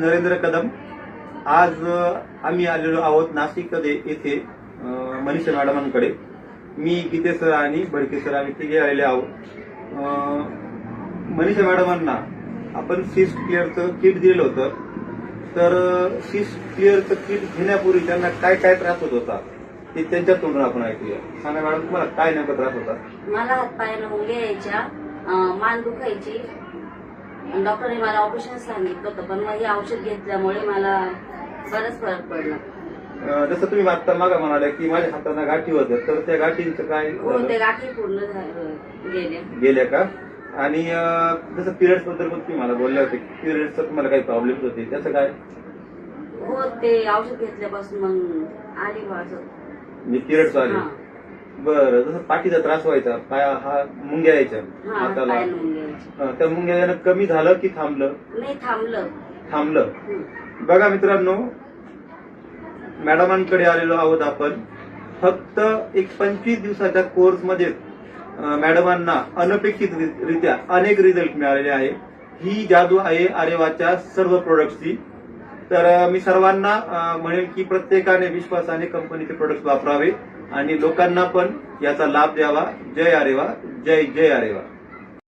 नरेंद्र कदम. आज आम्ही आलेलो आहोत नाशिक येथे मनीषा मॅडमांकडे. मी गीते सर आणि भडके सर आम्ही तिघे आलेले आहोत. मनीषा मॅडमांना आपण सिस्ट क्लिअरचं किट दिलं होतं. तर सिस्ट क्लिअरचं किट घेण्यापूर्वी त्यांना काय काय त्रास होत होता ते त्यांच्या तोंडून आपण ऐकूया. सांगा मॅडम, तुम्हाला काय नेमका त्रास होता? मला हातपायानं मुंग्या यायच्या, मान दुखायची. डॉक्टरने मला ऑपरेशन सांगितलं होतं, पण मग हे औषध घेतल्यामुळे मला बराच फरक पडला. जसं तुम्ही आता मागा म्हणाले की माझ्या हाताना गाठी होत्या, तर त्या गाठींचं काय? हो, ते गाठी पूर्ण गेल्या का? आणि जसं पिरियड्स बद्दल पण तुम्ही मला बोलले होते, पिरियड्सचा तुम्हाला काही प्रॉब्लेम होते, त्याचं काय? हो, ते औषध घेतल्यापासून मग आली म्हणजे पिरियड्स आले. बरं, जसं पाठीचा त्रास व्हायचा, पाया हा मुंग्या यायच्या हाताला, त्या मुंग्या यानं कमी झालं की थांबलं? नाही, थांबलं. बघा मित्रांनो, मॅडमांकडे आलेलो आहोत आपण. फक्त एक 25 दिवसाच्या कोर्समध्ये मॅडमांना अनपेक्षितरित्या अनेक रिझल्ट मिळालेले आहे. ही जादू आहे आरेवाच्या सर्व प्रोडक्ट्सची. तर मी सर्वांना म्हणेल की प्रत्येकाने विश्वासाने कंपनीचे प्रोडक्ट वापरावे आणि लोकांना पण याचा लाभ द्यावा. जय आरेवा, जय जय आरेवा.